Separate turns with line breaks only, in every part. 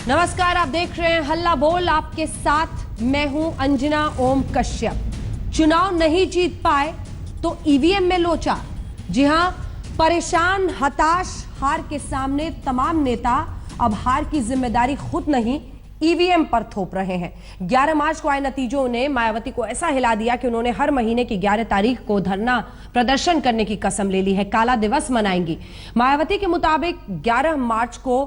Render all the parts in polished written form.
नमस्कार, आप देख रहे हैं हल्ला बोल। आपके साथ मैं हूं अंजना ओम कश्यप। चुनाव नहीं जीत पाए तो ईवीएम में लोचा। जी हां, परेशान हताश हार के सामने तमाम नेता अब हार की जिम्मेदारी खुद नहीं ईवीएम पर थोप रहे हैं। 11 मार्च को आए नतीजों ने मायावती को ऐसा हिला दिया कि उन्होंने हर महीने की 11 तारीख को धरना प्रदर्शन करने की कसम ले ली है। काला दिवस मनाएंगी। मायावती के मुताबिक 11 मार्च को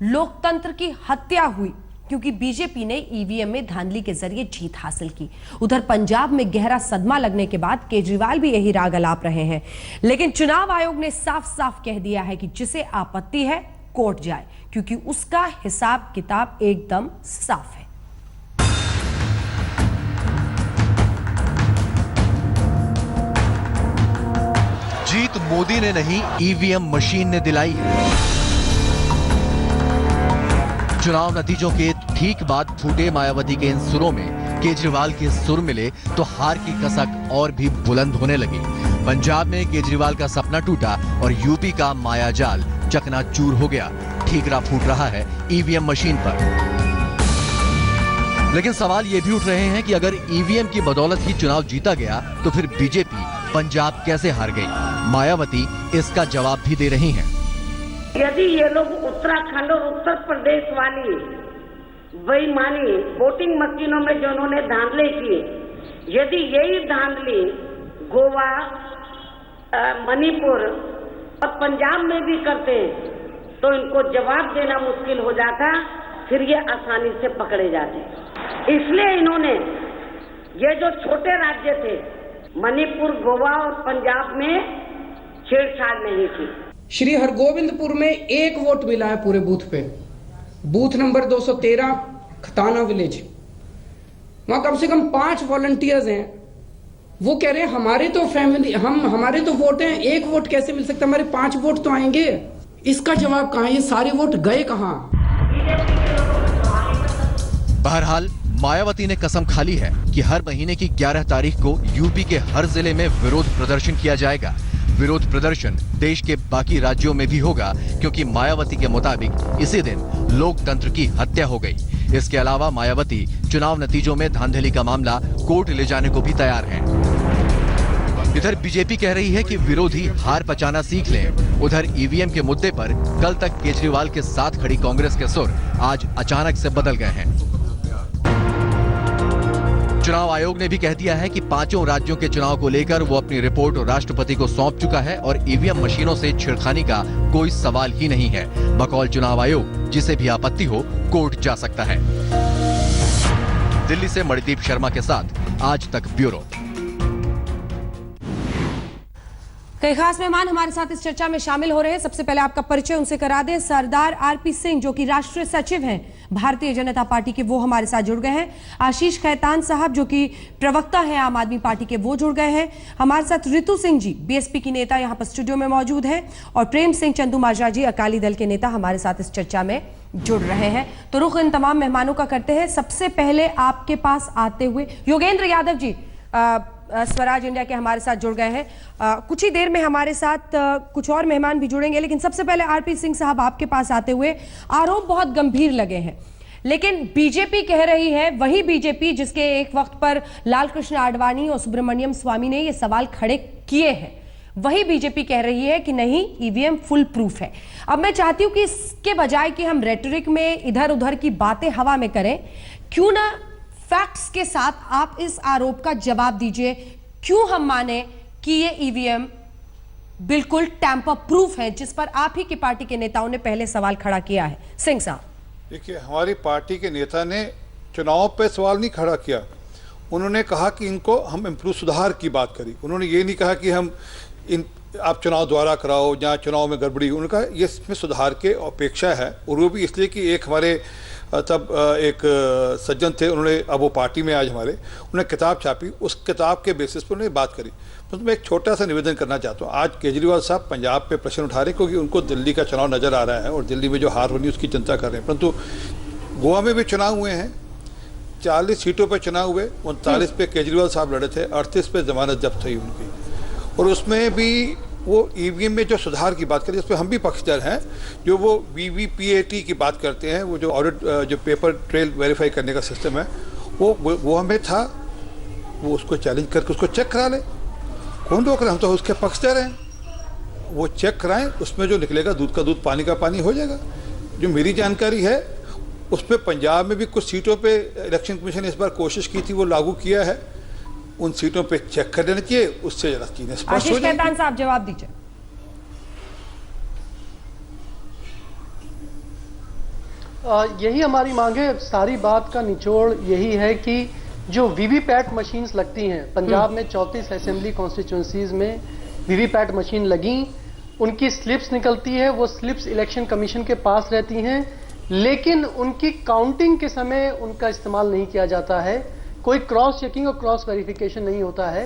लोकतंत्र की हत्या हुई क्योंकि बीजेपी ने ईवीएम में धांधली के जरिए जीत हासिल की। उधर पंजाब में गहरा सदमा लगने के बाद केजरीवाल भी यही राग अलाप रहे हैं। लेकिन चुनाव आयोग ने साफ साफ कह दिया है कि जिसे आपत्ति है कोर्ट जाए, क्योंकि उसका हिसाब किताब एकदम साफ है।
जीत मोदी ने नहीं, ईवीएम मशीन ने दिलाई है। चुनाव नतीजों के ठीक बाद फूटे मायावती के इन सुरों में केजरीवाल के सुर मिले तो हार की कसक और भी बुलंद होने लगी। पंजाब में केजरीवाल का सपना टूटा और यूपी का मायाजाल चकनाचूर हो गया। ठीकरा फूट रहा है ईवीएम मशीन पर। लेकिन सवाल ये भी उठ रहे हैं कि अगर ईवीएम की बदौलत ही चुनाव जीता गया तो फिर बीजेपी पंजाब कैसे हार गई? मायावती इसका जवाब भी दे रही हैं।
यदि ये लोग उत्तराखंड और उत्तर प्रदेश वाली बेईमानी वोटिंग मशीनों में जो उन्होंने धांधली की, यदि यही धांधली गोवा, मणिपुर और पंजाब में भी करते तो इनको जवाब देना मुश्किल हो जाता, फिर ये आसानी से पकड़े जाते। इसलिए इन्होंने ये जो छोटे राज्य थे मणिपुर, गोवा और पंजाब में छेड़छाड़ नहीं की।
श्री हरगोविंदपुर में 1 वोट मिला है पूरे बूथ पे, बूथ नंबर 213 खताना विलेज। वहां कम से कम 5 वॉलंटियर्स हैं। वो कह रहे हैं हमारे तो फैमिली, हमारे तो वोट हैं, 1 वोट कैसे मिल सकता, हमारे 5 वोट तो आएंगे। इसका जवाब कहां है? ये सारे वोट गए कहां?
बहरहाल मायावती ने कसम खा ली है कि हर महीने की 11 तारीख को यूपी के हर जिले में विरोध प्रदर्शन किया जाएगा। विरोध प्रदर्शन देश के बाकी राज्यों में भी होगा, क्योंकि मायावती के मुताबिक इसी दिन लोकतंत्र की हत्या हो गई। इसके अलावा मायावती चुनाव नतीजों में धांधली का मामला कोर्ट ले जाने को भी तैयार हैं। इधर बीजेपी कह रही है कि विरोधी हार पचाना सीख लें। उधर ईवीएम के मुद्दे पर कल तक केजरीवाल के साथ खड़ी कांग्रेस के सुर आज अचानक से बदल गए हैं। चुनाव आयोग ने भी कह दिया है कि 5 राज्यों के चुनाव को लेकर वो अपनी रिपोर्ट राष्ट्रपति को सौंप चुका है और ईवीएम मशीनों से छेड़खानी का कोई सवाल ही नहीं है। बकौल चुनाव आयोग जिसे भी आपत्ति हो कोर्ट जा सकता है। दिल्ली से मणिदीप शर्मा के साथ आज तक ब्यूरो।
कई खास मेहमान हमारे साथ इस चर्चा में शामिल हो रहे हैं। सबसे पहले आपका परिचय उनसे करा दें। सरदार आरपी सिंह जो कि राष्ट्रीय सचिव हैं भारतीय जनता पार्टी के, वो हमारे साथ जुड़ गए हैं। आशीष खैतान साहब जो कि प्रवक्ता हैं आम आदमी पार्टी के, वो जुड़ गए हैं। हमारे साथ रितु सिंह जी बीएसपी की नेता यहाँ पर स्टूडियो में मौजूद हैं। और प्रेम सिंह चंदूमाजरा जी अकाली दल के नेता हमारे साथ इस चर्चा में जुड़ रहे हैं। तो रुख इन तमाम मेहमानों का करते हैं। सबसे पहले आपके पास आते हुए योगेंद्र यादव जी स्वराज इंडिया के हमारे साथ जुड़ गए हैं। कुछ ही देर में हमारे साथ कुछ और मेहमान भी जुड़ेंगे, लेकिन सबसे पहले आरपी सिंह साहब आपके पास आते हुए, आरोप बहुत गंभीर लगे हैं, लेकिन बीजेपी कह रही है, वही बीजेपी जिसके एक वक्त पर लाल कृष्ण आडवाणी और सुब्रमण्यम स्वामी ने ये सवाल खड़े किए हैं, वही बीजेपी कह रही है कि नहीं ईवीएम फुल प्रूफ है। अब मैं चाहती हूं कि इसके बजाय कि हम रेटोरिक में इधर उधर की बातें हवा में करें, क्यों ना फैक्ट्स के साथ आप इस आरोप का जवाब दीजिए। क्यों हम माने कि ये ईवीएम बिल्कुल टैंपर प्रूफ है, जिस पर आप ही की पार्टी के नेताओं ने पहले सवाल खड़ा किया है? सिंह साहब,
देखिए, हमारी पार्टी के नेता ने चुनाव पे सवाल नहीं खड़ा किया। उन्होंने कहा कि इनको हम इम्प्रूव सुधार की बात करी। उन्होंने ये नहीं कहा कि हम आप चुनाव दोबारा कराओ या चुनाव में गड़बड़ी। उन्होंने कहा ये इसमें सुधार के अपेक्षा है, और वो भी इसलिए कि एक हमारे तब एक सज्जन थे, उन्होंने, अब वो पार्टी में आज हमारे, उन्होंने किताब छापी, उस किताब के बेसिस पर उन्होंने बात करी। तो मैं एक छोटा सा निवेदन करना चाहता हूँ। आज केजरीवाल साहब पंजाब पे प्रश्न उठा रहे क्योंकि उनको दिल्ली का चुनाव नज़र आ रहा है और दिल्ली में जो हार होनी उसकी चिंता कर रहे हैं, परंतु गोवा में भी चुनाव हुए हैं, 40 सीटों पर चुनाव हुए, 39 पे केजरीवाल साहब लड़े थे, 38 पे जमानत जब्त हुई उनकी, और उसमें भी वो ईवीएम में जो सुधार की बात करें, जिस पर हम भी पक्षधर हैं, जो वो वीवीपीएटी की बात करते हैं, वो जो ऑडिट जो पेपर ट्रेल वेरीफाई करने का सिस्टम है, वो हमें था, वो उसको चैलेंज करके उसको चेक करा ले। कौन रोक रहे हैं? हम तो उसके पक्षधर हैं। वो चेक कराएं, उसमें जो निकलेगा दूध का दूध पानी का पानी हो जाएगा। जो मेरी जानकारी है उसमें पंजाब में भी कुछ सीटों पे इलेक्शन कमीशन ने इस बार कोशिश की थी, वो लागू किया है। उन सीटों पे चेक कर लेना चाहिए, उससे जरा चीजें स्पष्ट हो
आशीष
जाएंगी।
खेतान साहब जवाब दीजिए।
यही हमारी मांग है। सारी बात का निचोड़ यही है कि जो वीवीपैट मशीन्स लगती हैं, पंजाब में 34 असेंबली कॉन्स्टिट्यूंसीज में वीवीपैट मशीन लगी, उनकी स्लिप्स निकलती है, वो स्लिप्स इलेक्शन कमीशन के पास रहती हैं, लेकिन उनकी काउंटिंग के समय उनका इस्तेमाल नहीं किया जाता है। कोई क्रॉस चेकिंग और क्रॉस वेरिफिकेशन नहीं होता है।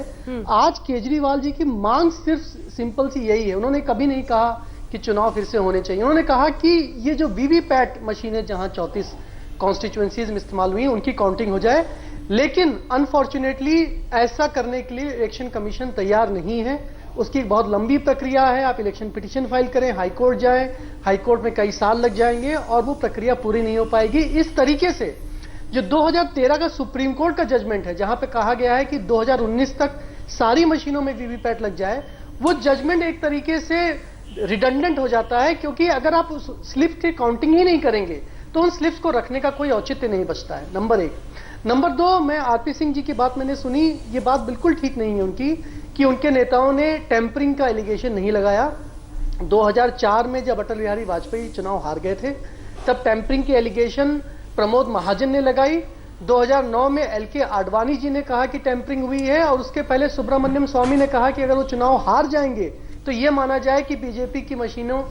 आज केजरीवाल जी की मांग सिर्फ सिंपल सी यही है। उन्होंने कभी नहीं कहा कि चुनाव फिर से होने चाहिए। उन्होंने कहा कि ये जो वीवीपैट मशीनें जहां 34 कॉन्स्टिट्यूएंसीज में इस्तेमाल हुई, उनकी काउंटिंग हो जाए। लेकिन अनफॉर्चुनेटली ऐसा करने के लिए इलेक्शन कमीशन तैयार नहीं है। उसकी एक बहुत लंबी प्रक्रिया है। आप इलेक्शन पिटीशन फाइल करें, हाईकोर्ट जाएं, हाईकोर्ट में कई साल लग जाएंगे और वो प्रक्रिया पूरी नहीं हो पाएगी। इस तरीके से जो 2013 का सुप्रीम कोर्ट का जजमेंट है, जहां पे कहा गया है कि 2019 तक सारी मशीनों में वीवीपैट लग जाए, वो जजमेंट एक तरीके से रिडंडेंट हो जाता है, क्योंकि अगर आप उस स्लिप की काउंटिंग ही नहीं करेंगे तो उन स्लिप्स को रखने का कोई औचित्य नहीं बचता है। नंबर एक। नंबर दो, मैं आरपी सिंह जी की बात मैंने सुनी, ये बात बिल्कुल ठीक नहीं है उनकी कि उनके नेताओं ने टेम्परिंग का एलिगेशन नहीं लगाया। 2004 में जब अटल बिहारी वाजपेयी चुनाव हार गए थे, तब टेम्परिंग की एलिगेशन प्रमोद महाजन ने लगाई। 2009 में एलके आडवाणी जी ने कहा कि टेम्परिंग हुई है, और उसके पहले सुब्रमण्यम स्वामी ने कहा कि अगर वो चुनाव हार जाएंगे तो यह माना जाए कि बीजेपी की मशीनों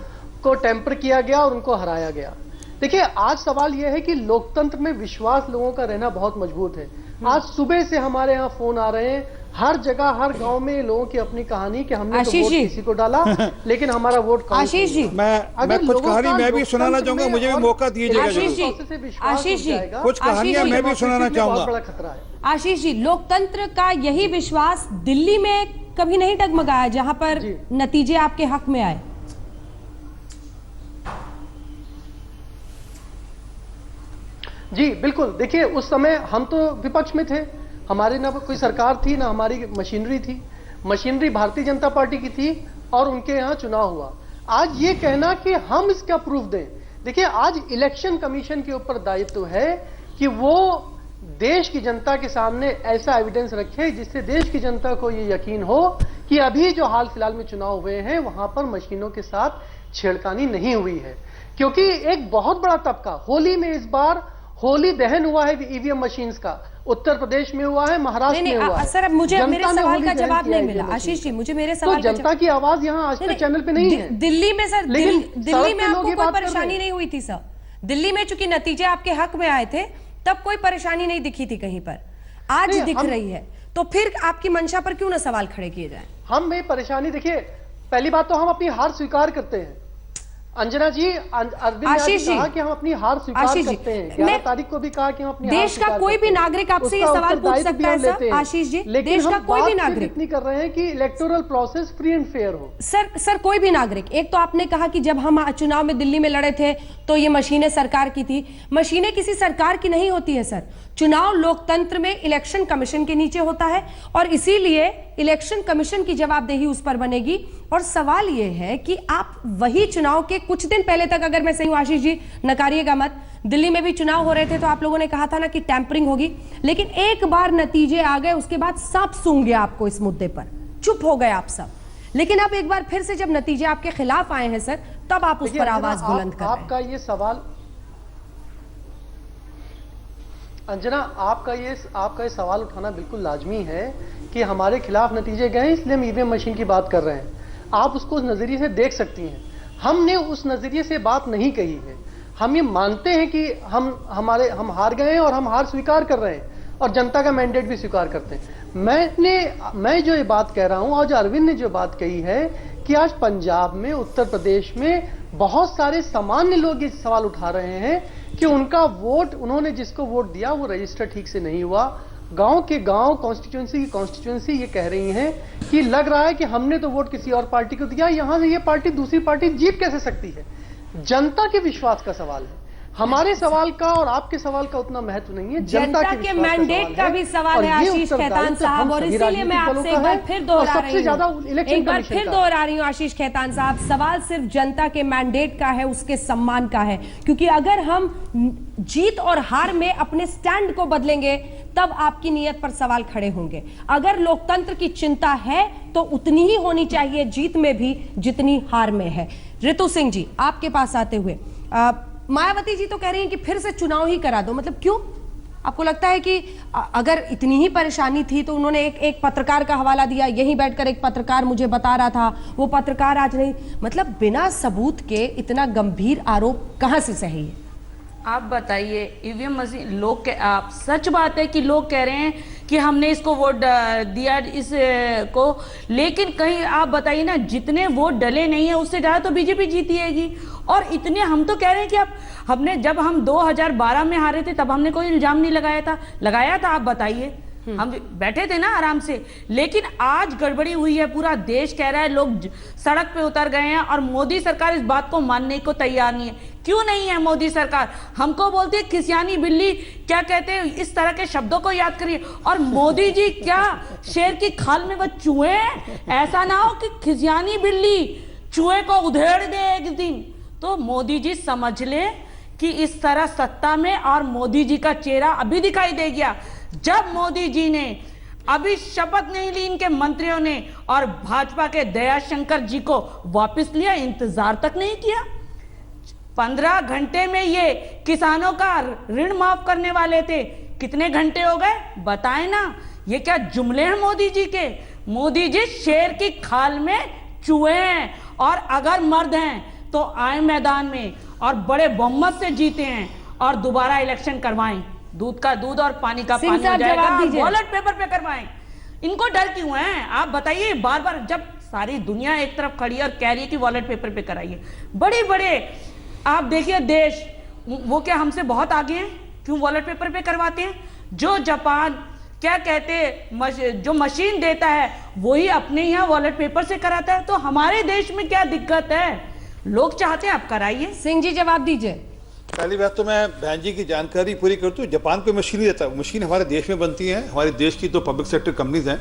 को टेम्पर किया गया और उनको हराया गया। देखिए, आज सवाल यह है कि लोकतंत्र में विश्वास लोगों का रहना बहुत मजबूत है। आज सुबह से हमारे यहाँ फोन आ रहे हैं, हर जगह हर गांव में लोगों की अपनी कहानी कि हमने तो वोट किसी को डाला लेकिन हमारा वोट
आशीष जी,
मैं कुछ कहानी मैं भी सुनाना चाहूंगा, मुझे भी मौका दीजिएगा।
आशीष जी,
कुछ कहानियां मैं भी सुनाना चाहूंगा।
बड़ा खतरा है।
आशीष जी, लोकतंत्र का यही विश्वास दिल्ली में कभी नहीं डगमगाया, जहां पर नतीजे आपके हक में आए।
जी बिल्कुल। देखिए, उस समय हम तो विपक्ष में थे, हमारे ना कोई सरकार थी ना हमारी मशीनरी थी। मशीनरी भारतीय जनता पार्टी की थी और उनके यहाँ चुनाव हुआ। आज ये कहना कि हम इसका प्रूफ दें, देखिए आज इलेक्शन कमीशन के ऊपर दायित्व है कि वो देश की जनता के सामने ऐसा एविडेंस रखे जिससे देश की जनता को ये यकीन हो कि अभी जो हाल फिलहाल में चुनाव हुए हैं वहां पर मशीनों के साथ छेड़खानी नहीं हुई है। क्योंकि एक बहुत बड़ा तबका, होली में इस बार होली दहन हुआ है ईवीएम मशीन्स का, उत्तर प्रदेश में हुआ है, महाराष्ट्र में हुआ है।
सर, अब मुझे मेरे सवाल का जवाब नहीं मिला। आशीष जी, मुझे मेरे सवाल
तो जनता की आवाज यहाँ आज तक चैनल पे नहीं है।
दिल्ली में सर, दिल्ली में आपको कोई
बात
परेशानी नहीं हुई थी सर? दिल्ली में चूंकि नतीजे आपके हक में आए थे तब कोई परेशानी नहीं दिखी थी कहीं पर, आज दिख रही है, तो फिर आपकी मंशा पर क्यों ना सवाल खड़े किए जाए?
हम में परेशानी, देखिए पहली बात तो हम अपनी हार स्वीकार करते हैं। अंजना जी, अरविंद जी कहा कि हम अपनी हार स्वीकार करते हैं। 11 तारीख को भी कहा कि हम अपनी हार
देश का कोई भी नागरिक आपसे ये सवाल पूछ सकता है सर, आशीष जी, देश का कोई भी नागरिक
इतनी कर रहे हैं कि electoral process free and fair हो।
सर कोई भी नागरिक, एक तो आपने कहा कि जब हम चुनाव में दिल्ली में लड़े थे तो ये मशीनें सरकार की थी। मशीनें किसी सरकार की नहीं होती है सर। चुनाव लोकतंत्र में इलेक्शन कमीशन के नीचे होता है और इसीलिए इलेक्शन कमीशन की जवाबदेही उस पर बनेगी। और सवाल यह है कि आप वही चुनाव के कुछ दिन पहले तक, अगर मैं सही हूं आशीष जी नकारिएगा मत, दिल्ली में भी चुनाव हो रहे थे तो आप लोगों ने कहा था ना कि टैंपरिंग होगी, लेकिन एक बार नतीजे आ गए उसके बाद सांप सूंघ गया आपको इस मुद्दे पर, चुप हो गए आप सब। लेकिन अब एक बार फिर से जब नतीजे आपके खिलाफ आए हैं सर, तब आप उस पर आवाज बुलंद कर रहे हैं।
आपका ये सवाल, अंजना, आपका ये सवाल उठाना बिल्कुल लाजमी है कि हमारे खिलाफ नतीजे गए इसलिए हम ईवीएम मशीन की बात कर रहे हैं। आप उसको उस नजरिए से देख सकती हैं। हमने उस नजरिए से बात नहीं कही है। हम ये मानते हैं कि हम हार गए हैं और हम हार स्वीकार कर रहे हैं और जनता का मैंडेट भी स्वीकार करते हैं। मैं जो ये बात कह रहा हूं और जो अरविंद ने जो बात कही है कि आज पंजाब में, उत्तर प्रदेश में बहुत सारे सामान्य लोग ये सवाल उठा रहे हैं कि उनका वोट, उन्होंने जिसको वोट दिया वो रजिस्टर ठीक से नहीं हुआ, गांव के गांव, कॉन्स्टिट्यूंसी की कॉन्स्टिट्यूंसी ये कह रही हैं कि लग रहा है कि हमने तो वोट किसी और पार्टी को दिया, यहां से ये पार्टी दूसरी पार्टी जीत कैसे सकती है। जनता के विश्वास का सवाल है। हमारे सवाल का और आपके सवाल का उतना महत्व नहीं है,
जनता के मैंडेट का भी सवाल है आशीष खेतान साहब, और इसीलिए मैं आपसे एक बार फिर दोहरा रही हूं आशीष खेतान साहब, सवाल सिर्फ जनता के मैंडेट का है, उसके सम्मान का है। क्योंकि अगर हम जीत और हार में अपने स्टैंड को बदलेंगे तब आपकी नीयत पर सवाल खड़े होंगे। अगर लोकतंत्र की चिंता है तो उतनी ही होनी चाहिए जीत में भी जितनी हार में है। ऋतु सिंह जी, आपके पास आते हुए, मायावती जी तो कह रही हैं कि फिर से चुनाव ही करा दो, मतलब क्यों? आपको लगता है कि अगर इतनी ही परेशानी थी तो उन्होंने एक पत्रकार का हवाला दिया, यहीं बैठकर एक पत्रकार मुझे बता रहा था, वो पत्रकार आज नहीं, मतलब बिना सबूत के इतना गंभीर आरोप कहां से सही है?
आप बताइए, ईवीएम मशीन लोग आप सच बात है कि लोग कह रहे हैं कि हमने इसको वोट दिया इसको, लेकिन कहीं आप बताइए ना, जितने वोट डले नहीं है उससे ज्यादा तो बीजेपी जीतीएगी। और इतने हम तो कह रहे हैं कि हमने जब हम 2012 में हारे थे तब हमने कोई इल्जाम नहीं लगाया था, आप बताइए, हम बैठे थे ना आराम से। लेकिन आज गड़बड़ी हुई है, पूरा देश कह रहा है, लोग सड़क पे उतर गए हैं और मोदी सरकार इस बात को मानने को तैयार नहीं है। क्यों नहीं है मोदी सरकार? हमको बोलती है खिसियानी बिल्ली, क्या कहते हैं, इस तरह के शब्दों को याद करिए। और मोदी जी क्या शेर की खाल में वो चूहे हैं? ऐसा ना हो कि खिसियानी बिल्ली चूहे को उधेड़ दे एक दिन। तो मोदी जी समझ ले कि इस तरह सत्ता में, और मोदी जी का चेहरा अभी दिखाई दे गया जब मोदी जी ने अभी शपथ नहीं ली इनके मंत्रियों ने, और भाजपा के दयाशंकर जी को वापस लिया, इंतजार तक नहीं किया। 15 घंटे में ये किसानों का ऋण माफ करने वाले थे, कितने घंटे हो गए बताएं ना। ये क्या जुमले हैं मोदी जी के? मोदी जी शेर की खाल में चूहे हैं, और अगर मर्द हैं तो आए मैदान में और बड़े बहुमत से जीते हैं और दोबारा इलेक्शन करवाएं, दूध का दूध और पानी का पानी हो जाएगा, बैलेट पेपर पे करवाएं। इनको डर क्यों है आप बताइए? बार बार जब सारी दुनिया एक तरफ खड़ी है और कह रही है कि वॉलेट पेपर पे कराइए, बड़े बड़े आप देखिए देश, वो क्या हमसे बहुत आगे हैं? क्यों वॉलेट पेपर पे करवाते हैं? जो जापान क्या कहते जो मशीन देता है वही अपने यहाँ वॉलेट पेपर से कराता है, तो हमारे देश में क्या दिक्कत है? लोग चाहते हैं आप कराइए।
सिंह जी जवाब दीजिए।
पहली बात तो मैं बहन जी की जानकारी पूरी कर दूं, जापान कोई मशीन नहीं देता, मशीन हमारे देश में बनती है, हमारे देश की तो पब्लिक सेक्टर कंपनीज हैं,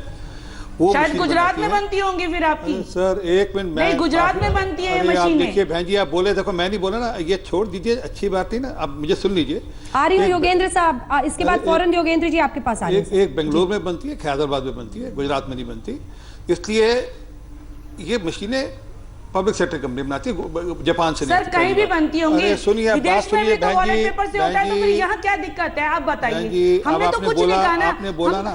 वो
शायद गुजरात में बनती होंगी फिर आपकी।
सर एक मिनट,
नहीं गुजरात में बनती है मशीन।
देखिए बहन जी, आप बोले, देखो मैं नहीं बोला ना, ये छोड़ दीजिए, अच्छी बात नहीं ना, आप मुझे सुन लीजिए।
आ रही हूँ योगेंद्र साहब, इसके बाद फौरन योगेंद्र जी आपके पास आ रहे हैं।
एक बेंगलुरु में बनती है, हैदराबाद में बनती है, गुजरात में नहीं बनती, इसलिए ये मशीनें पब्लिक सेक्टर कंपनी बनाती है, जापान से
सर कहीं भी बनती होंगी।
सुनिए,
विदेश में भी तो वॉलेट पेपर से होता है, तो फिर यहाँ क्या दिक्कत है आप बताइए? हमने तो कुछ नहीं कहा ना,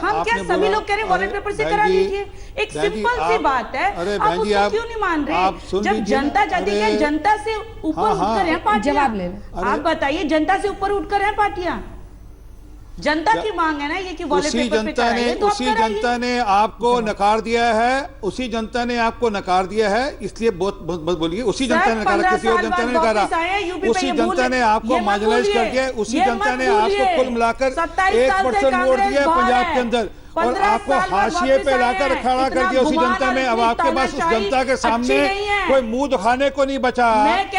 हम क्या सभी लोग कह रहे हैं वॉलेट पेपर से करा लीजिए, एक सिंपल सी बात है। आप उसको क्यों नहीं मान रहे? जब जनता चाहती है, जनता से ऊपर उठकर है पार्टियां।
जवाब ले
आप बताइए, जनता से ऊपर उठकर है पार्टियां, जनता की मांग है ना ये कि वॉलेट पेपर पे कराइए, तो
उसी जनता ने आपको नकार दिया है, उसी जनता ने आपको नकार दिया है, इसलिए बहुत बोलिए, उसी जनता ने नकारा, किसी और जनता ने नकारा, उसी जनता ने आपको मार्जिनलाइज कर दिया, उसी जनता ने आपको कुल मिलाकर 1% वोट दिया पंजाब के अंदर, और आपको हाशिए पे लाकर खड़ा कर दिया उसी जनता ने। अब आपके पास उस जनता के सामने कोई मुंह दिखाने को नहीं बचा,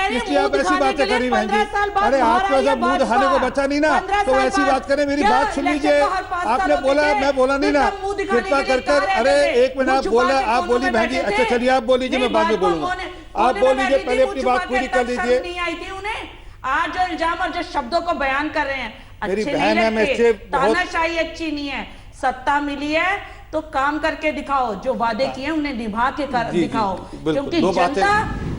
इसलिए आप ऐसी बातें करी बहन जी। अरे आपको जब मुंह दिखाने को बचा नहीं ना, तो ऐसी बात करें, मेरी बात सुन लीजिए। आपने बोला, मैं बोला नहीं ना, कृपा कर कर, अरे एक मिनट, आप बोला, आप बोली बहन जी, अच्छा चलिए आप बोल लीजिए, मैं बाद में बोलूंगा, आप बोल लीजिए, पहले अपनी बात पूरी कर लीजिए।
नहीं आई थी उन्हें, आज जो इल्जाम और जो शब्दों को बयान कर रहे हैं
मेरी
अच्छे
बहन है,
नहीं
मैं
लगते,
इससे
तानाशाही अच्छी नहीं है। सत्ता मिली है तो काम करके दिखाओ, जो वादे किए उन्हें निभा के दिखाओ, क्योंकि जनता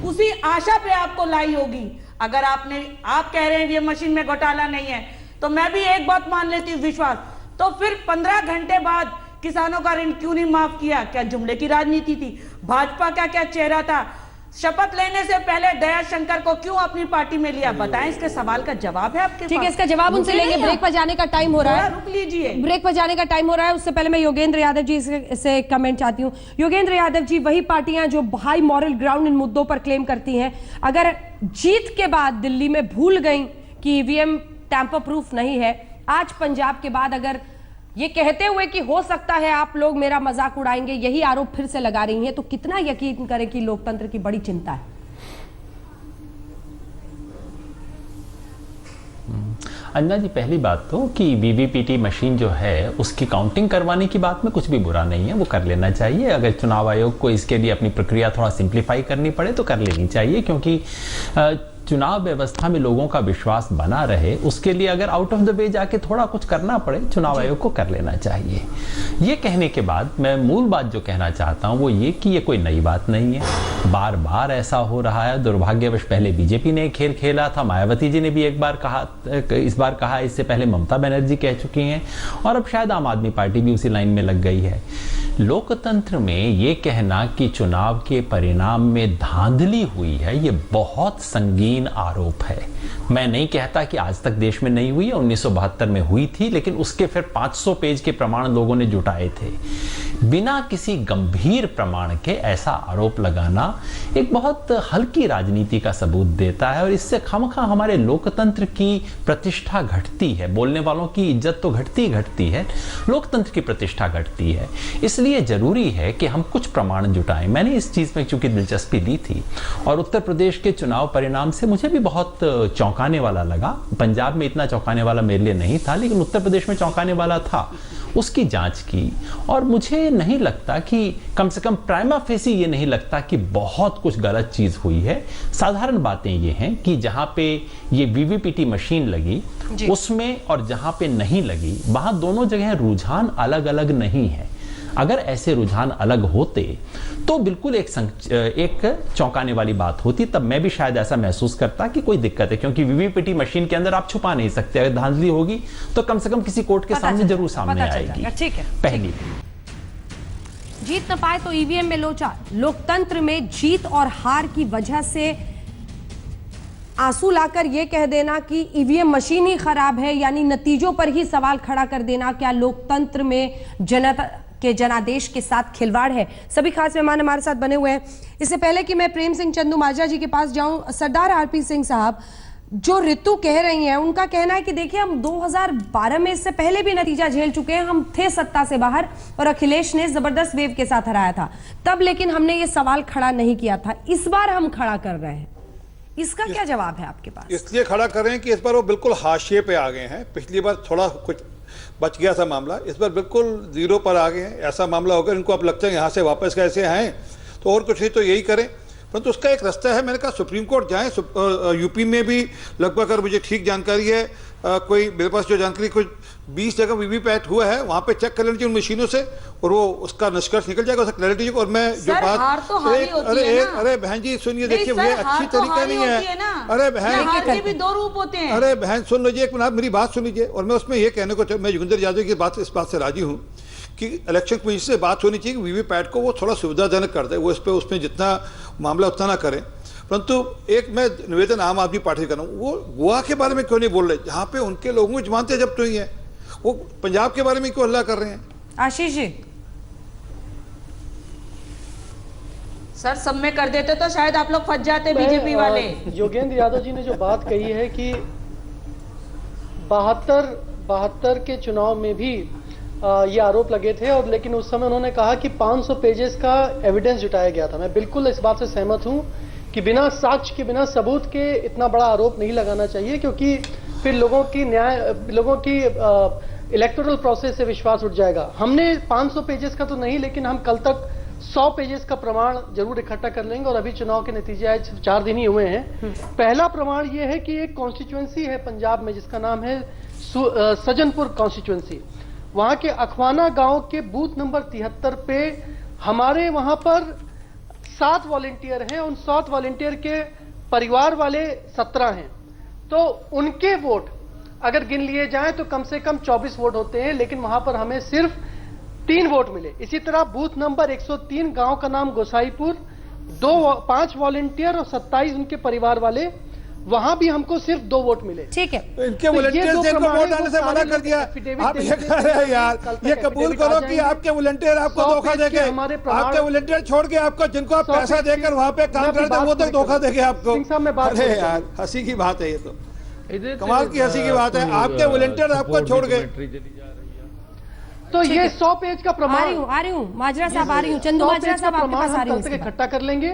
उसी आशा पे आपको लाई होगी। अगर आप कह रहे हैं ये मशीन में घोटाला नहीं है, तो मैं भी एक बात मान लेती हूँ, विश्वास। तो फिर 15 घंटे बाद किसानों का ऋण क्यों नहीं माफ किया? क्या जुमले की राजनीति थी? भाजपा का क्या चेहरा था? शपथ लेने से पहले दयाशंकर को क्यों अपनी पार्टी में लिया? बताएं, इसके सवाल का जवाब है आपके पास?
ठीक है, इसका जवाब उनसे लेंगे। ब्रेक पर जाने का टाइम हो रहा है,
रुक लीजिए,
ब्रेक पर जाने का टाइम हो रहा है। उससे पहले मैं योगेंद्र यादव जी से कमेंट चाहती हूँ। योगेंद्र यादव जी, वही पार्टियां जो हाई मॉरल ग्राउंड इन मुद्दों पर क्लेम करती हैं, अगर जीत के बाद दिल्ली में भूल गई कि ईवीएम टैंपर प्रूफ नहीं है, आज पंजाब के बाद अगर ये कहते हुए कि हो सकता है आप लोग मेरा मजाक उड़ाएंगे, यही आरोप फिर से लगा रही हैं, तो कितना यकीन करें कि लोकतंत्र की बड़ी चिंता है?
अंजना जी, पहली बात तो कि वीवीपीटी मशीन जो है उसकी काउंटिंग करवाने की बात में कुछ भी बुरा नहीं है, वो कर लेना चाहिए। अगर चुनाव आयोग को इसके लिए अपनी प्रक्रिया थोड़ा सिंप्लीफाई करनी पड़े तो कर लेनी चाहिए, क्योंकि चुनाव व्यवस्था में लोगों का विश्वास बना रहे उसके लिए अगर आउट ऑफ द वे जाके थोड़ा कुछ करना पड़े चुनाव आयोग को कर लेना चाहिए। ये कहने के बाद मैं मूल बात जो कहना चाहता हूं वो ये कि ये कोई नई बात नहीं है, बार बार ऐसा हो रहा है। दुर्भाग्यवश पहले बीजेपी ने खेल खेला था, मायावती जी ने भी एक बार कहा, इस बार कहा, इससे पहले ममता बनर्जी कह चुकी हैं और अब शायद आम आदमी पार्टी भी उसी लाइन में लग गई है। लोकतंत्र में ये कहना कि चुनाव के परिणाम में धांधली हुई है, ये बहुत संगीन आरोप है। मैं नहीं कहता कि आज तक देश में नहीं हुई है, 1972 में हुई थी, लेकिन उसके फिर 500 पेज के प्रमाण लोगों ने जुटाए थे। बिना किसी गंभीर प्रमाण के ऐसा आरोप लगाना एक बहुत हल्की राजनीति का सबूत देता है और इससे खामखा हमारे लोकतंत्र की प्रतिष्ठा घटती है। बोलने वालों की इज्जत तो घटती है, लोकतंत्र की प्रतिष्ठा घटती है। इसलिए जरूरी है कि हम कुछ प्रमाण जुटाएं। मैंने इस चीज में चूंकि दिलचस्पी ली थी और उत्तर प्रदेश के चुनाव परिणाम से मुझे भी बहुत चौंकाने वाला लगा। पंजाब में इतना चौंकाने वाला मेरे लिए नहीं था, लेकिन उत्तर प्रदेश में चौंकाने वाला था। उसकी जांच की और मुझे नहीं लगता कि, कम से कम प्राइमा फेसी ये नहीं लगता कि बहुत कुछ गलत चीज हुई है। साधारण बातें ये हैं कि जहां पे ये वीवीपीटी मशीन लगी उसमें और जहां पे नहीं लगी वहां दोनों जगह रुझान अलग अलग नहीं है। अगर ऐसे रुझान अलग होते तो बिल्कुल एक चौंकाने वाली बात होती, तब मैं भी शायद ऐसा महसूस करता कि कोई दिक्कत है, क्योंकि वीवीपीटी मशीन के अंदर आप छुपा नहीं सकते। अगर धांधली होगी तो कम से कम किसी कोर्ट के सामने जरूर सामने आएगी।
ठीक है,
पहली
जीत न पाए तो ईवीएम में लोचा। लोकतंत्र में जीत और हार की वजह से आंसू लाकर यह कह देना कि ईवीएम मशीन ही खराब है, यानी नतीजों पर ही सवाल खड़ा कर देना, क्या लोकतंत्र में जनता के जनादेश के साथ खिलवाड़ है? सभी खास मेहमान हमारे साथ बने हुए हैं। इससे पहले कि मैं प्रेम सिंह चंदूमाजरा जी के पास जाऊं, सरदार आरपी सिंह साहब, जो ऋतु कह रही हैं उनका कहना है कि देखिए हम 2012 में इससे पहले भी नतीजा झेल चुके हैं, हम थे सत्ता से बाहर और अखिलेश ने जबरदस्त वेव के साथ हराया था तब, लेकिन हमने ये सवाल खड़ा नहीं किया था। इस बार हम खड़ा कर रहे हैं, इसका क्या जवाब है आपके पास?
इसलिए खड़ा कर रहे हैं कि इस बार वो बिल्कुल हाशिए पे आ गए हैं। पिछली बार थोड़ा कुछ बच गया था मामला, इस बार बिल्कुल जीरो पर आ गए हैं। ऐसा मामला होगा इनको अब लगता है यहाँ से वापस कैसे आए, तो और कुछ नहीं तो यही करें, परंतु उसका एक रास्ता है। मैंने कहा सुप्रीम कोर्ट जाएं। यूपी में भी लगभग, अगर मुझे ठीक जानकारी है, कोई मेरे पास जो जानकारी, कुछ 20 जगह वीवीपैट हुआ है, वहाँ पे चेक कर लेना चाहिए उन मशीनों से और वो उसका निष्कर्ष निकल जाएगा, उसका क्लैरिटी। और मैं जो बात, अरे बहन जी सुनिए, देखिए ये अच्छी तरीका नहीं है। अरे बहन
भी दो रूप होते हैं।
अरे बहन सुन लीजिए, एक मिनट मेरी बात सुन लीजिए। और मैं उसमें ये कहने को, मैं योगेंद्र यादव की बात, इस बात से राजी हूँ कि इलेक्शन कमीशन से बात होनी चाहिए कि वीवीपैट को वो थोड़ा सुविधाजनक कर दे, वो इस पर उसमें जितना मामला उतना ना करें। परंतु एक मैं निवेदन आम आदमी पार्टी कर रहा हूँ, वो गोवा के बारे में क्यों नहीं बोल रहे, जहाँ पे उनके लोगों की जमानतें जब्त हुई हैं, वो पंजाब के बारे में क्यों हल्ला कर रहे हैं?
आशीष जी,
सर सब में कर देते तो शायद आप लोग फंस जाते बीजेपी वाले।
योगेंद्र यादव जी ने जो बात कही है कि 72 के चुनाव में भी ये आरोप लगे थे, और लेकिन उस समय उन्होंने कहा कि 500 पेजेस का एविडेंस जुटाया गया था। मैं बिल्कुल इस बात से सहमत हूं कि बिना साक्ष्य के, बिना सबूत के इतना बड़ा आरोप नहीं लगाना चाहिए, क्योंकि फिर लोगों की इलेक्टोरल प्रोसेस से विश्वास उठ जाएगा। हमने 500 पेजेस का तो नहीं, लेकिन हम कल तक 100 पेजेस का प्रमाण जरूर इकट्ठा कर लेंगे। और अभी चुनाव के नतीजे आए 4 दिन ही हुए हैं। पहला प्रमाण यह है कि एक कॉन्स्टिट्यूएंसी है पंजाब में जिसका नाम है सज्जनपुर कॉन्स्टिट्यूएंसी। वहां के अखवाना गांव के बूथ नंबर 73 पे हमारे वहां पर 7 वॉलेंटियर हैं। उन 7 वॉलेंटियर के परिवार वाले 17 हैं, तो उनके वोट अगर गिन लिए जाएं तो कम से कम 24 वोट होते हैं, लेकिन वहां पर हमें सिर्फ 3 वोट मिले। इसी तरह बूथ नंबर 103, गांव का नाम गोसाईपुर, 5 वॉलेंटियर और 27 उनके परिवार वाले, वहां भी हमको सिर्फ 2 वोट मिले।
ठीक है,
इनके वॉलंटियर्स ने इनको वोट डालने से मना कर दिया। आप ये कह रहे हैं यार, ये कबूल करो कि आपके वॉलंटियर आपको धोखा देंगे, आपके वॉलंटियर छोड़ के आपको, जिनको आप पैसा देकर वहां पे काम करते हैं, वो तक धोखा देंगे आपको। अरे यार हंसी की बात है, ये तो कमाल की हंसी की बात है। आपके वॉलंटियर आपको छोड़ गए।
तो ये 100 पेज का प्रमाण
आ रही हूँ माजरा साहब, आ रही हूँ चंदू माजरा साहब, आपके पास आ रही हूँ।
इकट्ठा कर लेंगे।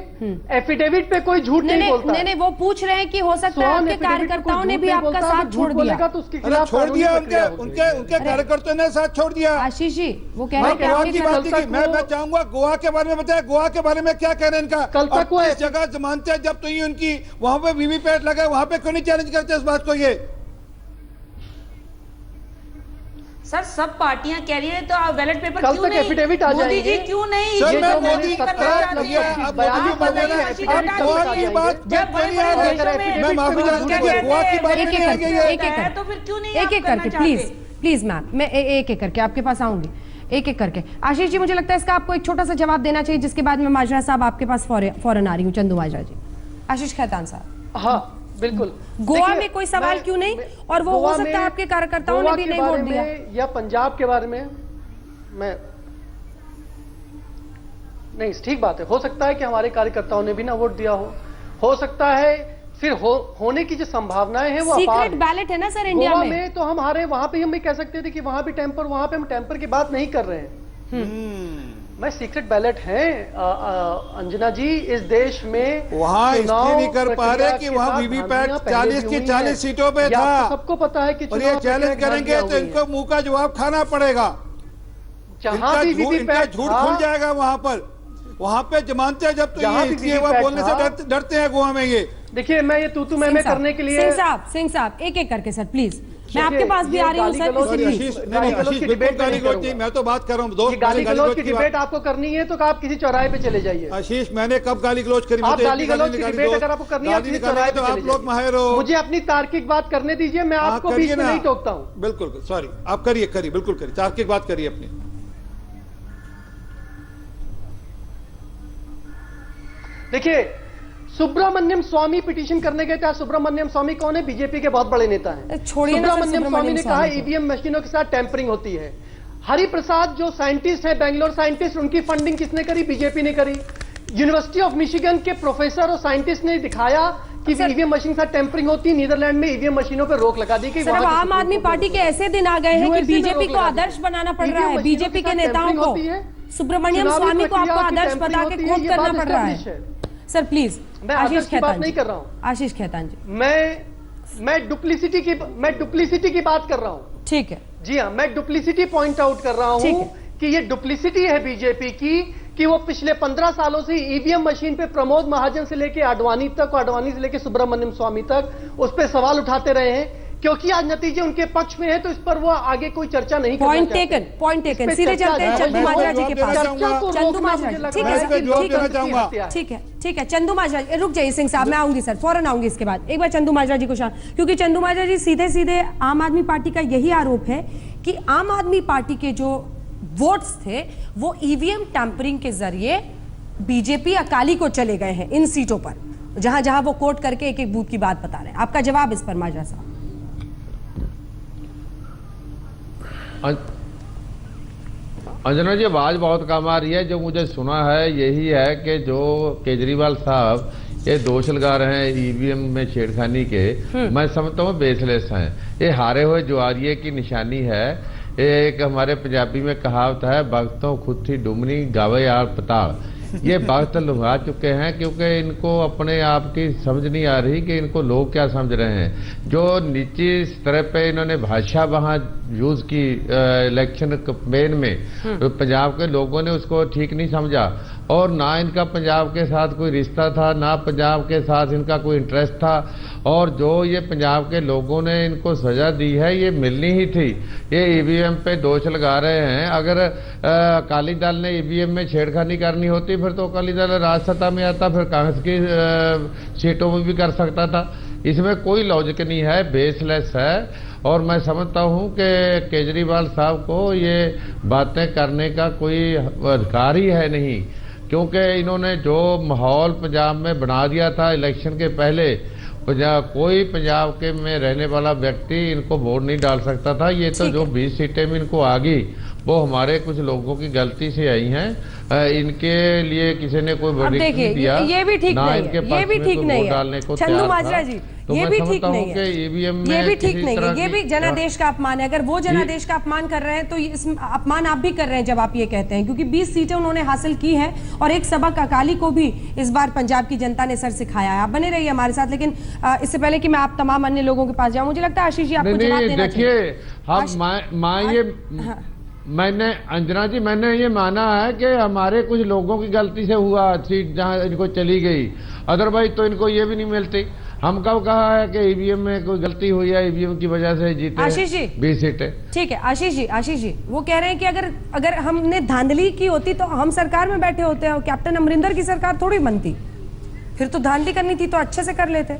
एफिडेविट पे कोई झूठ नहीं बोलता।
नहीं, वो पूछ रहे हैं कि हो सकता है आपके कार्यकर्ताओं ने भी आपका साथ छोड़ दिया।
तो उसके
अरे
खिलाफ
छोड़ दिया,
कानूनी
उनके कार्यकर्ताओं ने साथ छोड़ दिया।
आशीष जी वो कह रहे हैं कि
गोवा
आपके
की बात की, मैं चाहूंगा गोवा के बारे में बताया, गोवा के बारे में क्या कह रहे हैं इनका।
कल तक वो
इस जगह जमानते हैं जब तो ये उनकी वहां पे वीवीपैट लगा, वहां पे क्यों नहीं चैलेंज करते इस बात को? ये
सर सब पार्टियां कह रही है तो आप बैलेट पेपर
कल
क्यों
तक
नहीं,
एफिडेविट आ
मोदी जी
जाएंगे।
क्यों नहीं
सर,
ये
मैं
जो
मोदी
करना
करता
चाहते हैं?
अब
आप
मोदी
बताइए,
बताइए,
मशीन हटा
गोवा
दीजिए।
की बात
जब बड़े
नहीं आ
बड़े
रही,
देशों में
मैं माफी चाहता हूँ कि गोवा की बात नहीं आ गई है।
तो फिर क्यों नहीं
एक एक करके प्लीज मैम, मैं एक एक करके आपके पास आऊंगी, एक एक करके। आशीष जी मुझे लगता है इसका आपको एक छोटा सा जवाब देना चाहिए, जिसके बाद मैं माजरा साहब आपके पास फौरन आ रही हूँ। चंदू माजरा जी, आशीष खैतान साहब।
हाँ बिल्कुल।
गोवा में कोई सवाल क्यों नहीं, और वो हो सकता है आपके कार्यकर्ताओं ने भी नहीं वोट दिया,
या पंजाब के बारे में मैं नहीं, ठीक बात है, हो सकता है कि हमारे कार्यकर्ताओं ने भी ना वोट दिया हो सकता है, फिर होने की जो संभावनाएं हैं वो अपार
सीक्रेट
हैं।
बैलेट है ना सर इंडिया
गोवा
में।
में तो हम हारे, वहां पे हम भी कह सकते थे कि वहां भी टेम्पर, वहां पे हम टेम्पर की बात नहीं कर रहे हैं। मैं सीक्रेट बैलेट है अंजना जी, इस देश में
वहाँ इसलिए नहीं कर पा रहे कि वहाँ वीवीपैट 40 की 40 सीटों पे था।
सबको पता है कि
और ये चैलेंज करेंगे तो इनको मुंह का जवाब खाना पड़ेगा।
जहां भी
इनका
वीवीपैट
झूठ खुल जाएगा वहां पे जमानते हैं जब तो ये इसलिए वो बोलने से डरते हैं गोवा में। ये
देखिए, मैं ये तू मैं करने के लिए
सिंह साहब एक एक करके सर प्लीज, मैं आपके पास भी आ रही हूँ सर।
आशीष बिल्कुल गाली गलौज नहीं, मैं तो बात कर रहा हूँ दोस्त,
गाली गलौज की डिबेट आपको करनी है तो आप किसी चौराहे पे चले जाइए।
आशीष मैंने कब गाली गलौज करी?
आप गाली गलौज की डिबेट अगर आपको करनी है किसी चौराहे पे
आप लोग माहिर हो।
मुझे अपनी तार्किक बात करने दीजिए, मैं आपको बीच में नहीं टोकता हूँ।
बिल्कुल सॉरी, आप करिए बिल्कुल करिए, तार्किक बात करिए अपनी।
देखिए, सुब्रमण्यम स्वामी पिटीशन करने गए थे। सुब्रमण्यम स्वामी कौन है? बीजेपी के बहुत बड़े नेता हैं। सुब्रमण्यम स्वामी ने कहा ईवीएम मशीनों के साथ टैंपरिंग होती है। हरिप्रसाद जो साइंटिस्ट है, बेंगलोर साइंटिस्ट, उनकी फंडिंग किसने करी? बीजेपी ने करी। यूनिवर्सिटी ऑफ मिशिगन के प्रोफेसर और साइंटिस्ट ने दिखाया कि ईवीएम मशीन के साथ टैंपरिंग होती है। नीदरलैंड में ईवीएम मशीनों पर रोक लगा दी गई।
आम आदमी पार्टी के ऐसे दिन आ गए हैं कि बीजेपी को आदर्श बनाना पड़ रहा है, बीजेपी के नेताओं को, सुब्रमण्यम स्वामी को आपको आदर्श बता के कोट करना पड़ रहा है। सर प्लीज,
मैं आशीष की बात नहीं कर रहा हूं।
आशीष खैतान जी,
मैं डुप्लीसिटी की बात कर रहा हूं।
ठीक है
जी हाँ, मैं डुप्लीसिटी पॉइंट आउट कर रहा हूं कि ये डुप्लीसिटी है बीजेपी की कि वो पिछले 15 सालों से ईवीएम मशीन पे प्रमोद महाजन से लेके आडवाणी तक और आडवाणी से लेके सुब्रमण्यम स्वामी तक उस पर सवाल उठाते रहे हैं, क्योंकि आज नतीजे उनके पक्ष में है तो इस पर वो आगे कोई चर्चा नहीं करना चाहते।
Point taken. सीधे चलते हैं चंदू माजरा जी के पास। चंदू माजरा जी, ठीक है चंदू माजरा जी, रुक जाइए सिंह साहब, मैं आऊंगी सर, फौरन आऊंगी इसके बाद। एक बार चंदू माजरा जी को क्योंकि चंदू माजरा जी सीधे आम आदमी पार्टी का यही आरोप है कि आम आदमी पार्टी के जो वोट्स थे वो ईवीएम टैंपरिंग के जरिए बीजेपी अकाली को चले गए हैं इन सीटों पर, जहां जहां वो कोट करके एक एक बूथ की बात बता रहे हैं। आपका जवाब इस पर माजरा साहब?
अंजना जी, आवाज बहुत कम आ रही है। जो मुझे सुना है यही है कि जो केजरीवाल साहब ये दोष लगा रहे हैं ईवीएम में छेड़खानी के, मैं समझता हूँ बेसलेस हैं। ये हारे हुए जुआरिये की निशानी है। एक हमारे पंजाबी में कहावत है, भगतों खुद थी डुमनी गावे यार पताल। ये भक्त लुभा चुके हैं क्योंकि इनको अपने आप की समझ नहीं आ रही कि इनको लोग क्या समझ रहे हैं। जो निजी स्तर पे इन्होंने भाषा वहाँ यूज की इलेक्शन कैंपेन में, तो पंजाब के लोगों ने उसको ठीक नहीं समझा और ना इनका पंजाब के साथ कोई रिश्ता था, ना पंजाब के साथ इनका कोई इंटरेस्ट था। और जो ये पंजाब के लोगों ने इनको सजा दी है ये मिलनी ही थी। ये ईवीएम पे दोष लगा रहे हैं। अगर अकाली दल ने ईवीएम में छेड़खानी करनी होती फिर तो अकाली दल राजसत्ता में आता, फिर कांग्रेस की सीटों में भी कर सकता था। इसमें कोई लॉजिक नहीं है, बेसलेस है। और मैं समझता हूं कि केजरीवाल साहब को ये बातें करने का कोई अधिकार ही है नहीं, क्योंकि इन्होंने जो माहौल पंजाब में बना दिया था इलेक्शन के पहले, कोई पंजाब के में रहने वाला व्यक्ति इनको वोट नहीं डाल सकता था। ये तो जो 20 सीटें में इनको आ गई वो हमारे कुछ लोगों की गलती से आई हैं। इनके लिए किसी ने कोई
अब
verdict नहीं
देखिए
दिया,
ये भी ठीक
ना
नहीं
इनके
है, ये
पक्ष
भी
में
ठीक
कोई
नहीं
वोट डालने
है
को
चंदू
तैयार
माजरा
था।
जी,
तो
ये
मैं
भी ठीक
समझता हूं
नहीं
कि
है,
EVM में
ये भी ठीक
किसी
नहीं
तरह
है, ये
की-
भी जनादेश का अपमान है। अगर वो जनादेश का अपमान कर रहे हैं तो इस अपमान आप भी कर रहे हैं जब आप ये कहते हैं, क्योंकि 20 सीटें उन्होंने हासिल की है और एक सबक अकाली को भी इस बार पंजाब की जनता ने सर सिखाया है। आप बने रहिए हमारे साथ, लेकिन इससे पहले कि मैं आप तमाम अन्य लोगों के पास जाऊं, मुझे लगता है आशीष जी आपको जवाब देना चाहिए।
देखिए मैंने अंजना जी, मैंने ये माना है कि हमारे कुछ लोगों की गलती से हुआ सीट जहां इनको चली गई, अदरवाइज तो इनको ये भी नहीं मिलती। हम कब कहा है कि ईवीएम में कोई गलती हुई है, ईवीएम की वजह से जीते
आशीष जी
20 सीटें।
ठीक है आशीष जी वो कह रहे हैं कि अगर हमने धांधली की होती तो हम सरकार में बैठे होते हैं, कैप्टन अमरिंदर की सरकार थोड़ी बनती, फिर तो धांधली करनी थी तो अच्छे से कर लेते।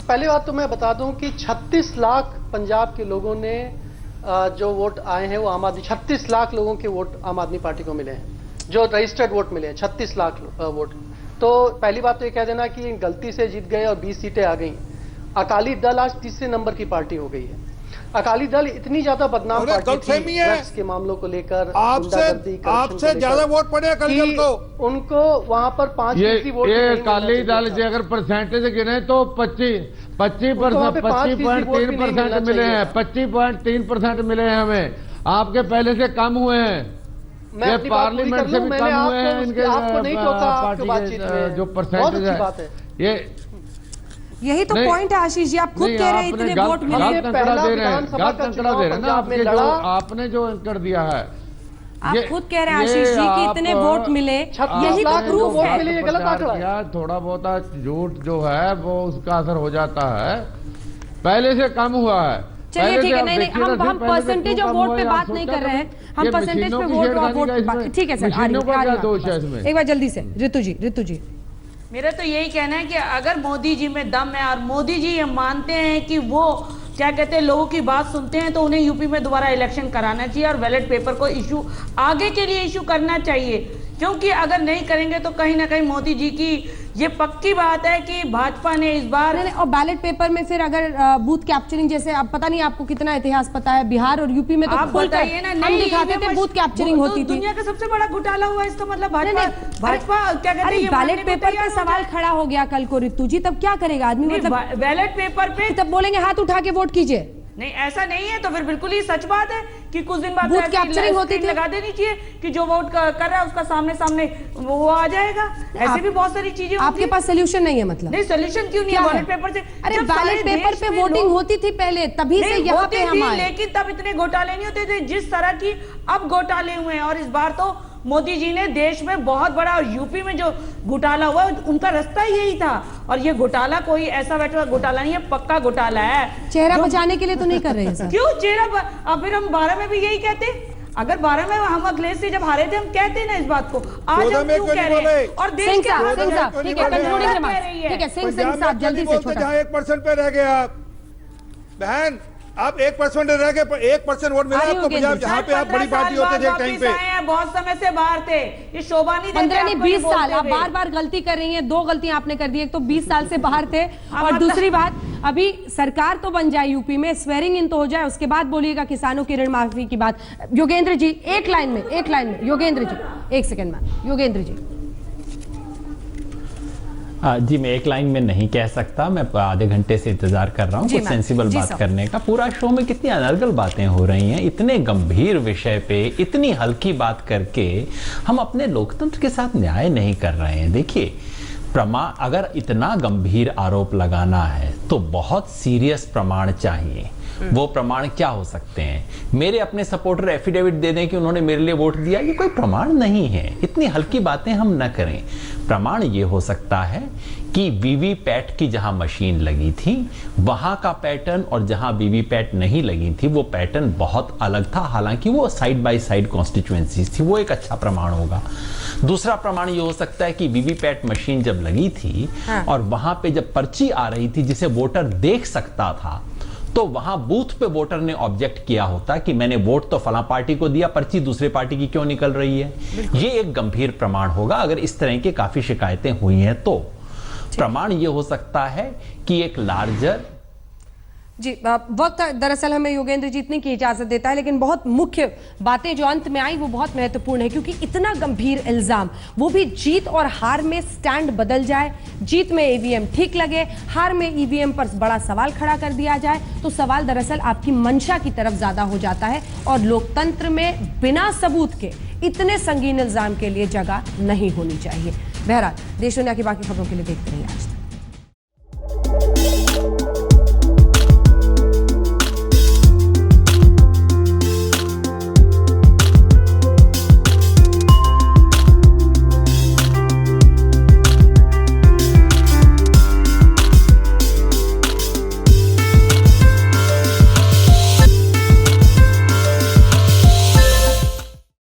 पहले बात तो मैं बता दूं कि 36 लाख पंजाब के लोगों ने जो वोट आए हैं वो आम आदमी, 36 लाख लोगों के वोट आम आदमी पार्टी को मिले हैं, जो रजिस्टर्ड वोट मिले हैं 36 लाख वोट। तो पहली बात तो ये कह देना कि गलती से जीत गए और 20 सीटें आ गई। अकाली दल आज तीसरे नंबर की पार्टी हो गई है। अकाली दल इतनी ज्यादा बदनाम पार्टी थी ड्रग्स के मामलों को लेकर,
आपसे ज्यादा वोट पड़े अकाली दल को,
उनको वहां पर 5% वोट
ये अकाली दल से अगर परसेंटेज गिने तो 25.3% मिले हैं, 25.3% मिले हैं हमें, आपके पहले से कम हुए हैं।
ये
पार्लियामेंट से भी कम हुए हैं इनके
आपको नहीं टोका आपकी बातचीत में,
जो परसेंटेज है। ये
यही तो पॉइंट है आशीष जी, आप खुद कह रहे हैं इतने वोट मिले।
गलत अंकड़ा दे रहे हैं ना आपके, जो आपने जो अंकड़ दिया है।
आप खुद कह रहे हैं आशीष जी कि इतने वोट मिले, यही तो प्रूफ है।
गलत आंकड़ा,
थोड़ा बहुत झूठ जो है वो उसका असर हो जाता है, पहले से कम हुआ है।
चलिए ठीक है, नहीं हम परसेंटेज ऑफ वोट पे बात नहीं कर रहे हैं, हम परसेंटेज पे वोट ठीक है सर। एक बार जल्दी से ऋतु जी
मेरा तो यही कहना है कि अगर मोदी जी में दम है और मोदी जी ये मानते हैं कि वो क्या कहते हैं लोगों की बात सुनते हैं, तो उन्हें यूपी में दोबारा इलेक्शन कराना चाहिए और बैलेट पेपर को इशू आगे के लिए इशू करना चाहिए, क्योंकि अगर नहीं करेंगे तो कहीं ना कहीं मोदी जी की ये पक्की बात है कि भाजपा ने इस बार
और बैलेट पेपर में फिर अगर बूथ कैप्चरिंग, जैसे अब पता नहीं आपको कितना इतिहास पता है, बिहार और यूपी में तो
आप बताइए ना,
हम दिखाते थे बूथ कैप्चरिंग होती थी।
दुनिया का सबसे बड़ा घोटाला हुआ, इसका मतलब भाजपा क्या कहते हैं,
बैलेट पेपर पे सवाल खड़ा हो गया कल को ऋतु जी, तब क्या करेगा आदमी? मतलब
बैलेट पेपर पे
तब बोलेंगे हाथ उठा के वोट कीजिए।
नहीं, ऐसा नहीं है तो फिर बिल्कुल ही सच बात है कि कुछ दिन बाद
बूथ कैप्चरिंग होती थी,
लगा देनी चाहिए कि जो वोट कर रहा है उसका सामने सामने वो आ जाएगा। ऐसे भी बहुत सारी चीजें
आपके पास सोल्यूशन नहीं है? मतलब
नहीं, सोल्यूशन क्यों नहीं है? बैलेट पेपर से,
अरे बैलेट पेपर पे वोटिंग होती थी पहले, तभी से यहाँ पे हम आए,
लेकिन तब इतने घोटाले नहीं होते थे जिस तरह की अब घोटाले हुए हैं। और इस बार तो मोदी जी ने देश में बहुत बड़ा, और यूपी में जो घोटाला हुआ उनका रास्ता यही था, और ये घोटाला कोई ऐसा बैठा घोटाला नहीं है, पक्का घोटाला है।
चेहरा बचाने के लिए तो नहीं कर रहे हैं
क्यों चेहरा? अब फिर हम 12 में भी यही कहते, अगर 12 में हम अखिलेश से जब हारे थे हम कहते ना इस बात को, आज हम क्यों कह रहे हैं? और देश के
ठीक है, सिंह साहब जल्दी से, छोटा
1% पे रह गया बहन, आप 1% रह गए, 1% वोट मिला आपको पंजाब, जहाँ पे आप बड़ी पार्टी होते थे टाइम पे।
बहुत समय से बाहर थे, ये शोभा नहीं देते।
15 नहीं 20 साल, आप बार बार गलती कर रही हैं, 2 गलतियां आपने कर दी, एक तो 20 साल से बाहर थे, और दूसरी बात अभी सरकार तो बन जाए यूपी में, स्वेरिंग इन तो हो जाए, उसके बाद बोलिएगा किसानों की ऋण माफी की बात। योगेंद्र जी एक लाइन में योगेंद्र जी, एक सेकंड में योगेंद्र जी।
जी मैं एक लाइन में नहीं कह सकता, मैं आधे घंटे से इंतजार कर रहा हूँ कुछ सेंसिबल बात करने का। पूरा शो में कितनी अनर्गल बातें हो रही हैं, इतने गंभीर विषय पे इतनी हल्की बात करके हम अपने लोकतंत्र के साथ न्याय नहीं कर रहे हैं। देखिए प्रमाण, अगर इतना गंभीर आरोप लगाना है तो बहुत सीरियस प्रमाण चाहिए। वो प्रमाण क्या हो सकते हैं? मेरे अपने सपोर्टर एफिडेविट दे दें कि उन्होंने मेरे लिए वोट दिया, ये कोई प्रमाण नहीं है। इतनी हल्की बातें हम न करें। प्रमाण ये हो सकता है कि वीवीपैट की जहां मशीन लगी थी वहां का पैटर्न और जहां वीवीपैट नहीं लगी थी वो पैटर्न बहुत अलग था, हालांकि वो साइड बाय साइड कॉन्स्टिट्यूएंसीज थी, वो एक अच्छा प्रमाण होगा। दूसरा प्रमाण ये हो सकता है कि वीवीपैट मशीन जब लगी थी और वहां पे जब पर्ची आ रही थी जिसे वोटर देख सकता था, तो वहां बूथ पे वोटर ने ऑब्जेक्ट किया होता कि मैंने वोट तो फला पार्टी को दिया, पर्ची दूसरे पार्टी की क्यों निकल रही है। ये एक गंभीर प्रमाण होगा। अगर इस तरह की काफी शिकायतें हुई हैं तो प्रमाण ये हो सकता है कि एक लार्जर
जी वक्त दरअसल हमें योगेंद्र जी इतनी की इजाजत देता है, लेकिन बहुत मुख्य बातें जो अंत में आई वो बहुत महत्वपूर्ण है, क्योंकि इतना गंभीर इल्जाम, वो भी जीत और हार में स्टैंड बदल जाए, जीत में ईवीएम ठीक लगे, हार में ईवीएम पर बड़ा सवाल खड़ा कर दिया जाए, तो सवाल दरअसल आपकी मंशा की तरफ ज्यादा हो जाता है और लोकतंत्र में बिना सबूत के इतने संगीन इल्जाम के लिए जगह नहीं होनी चाहिए। बहरहाल देश दुनिया की बाकी खबरों के लिए देखते रहिए आज।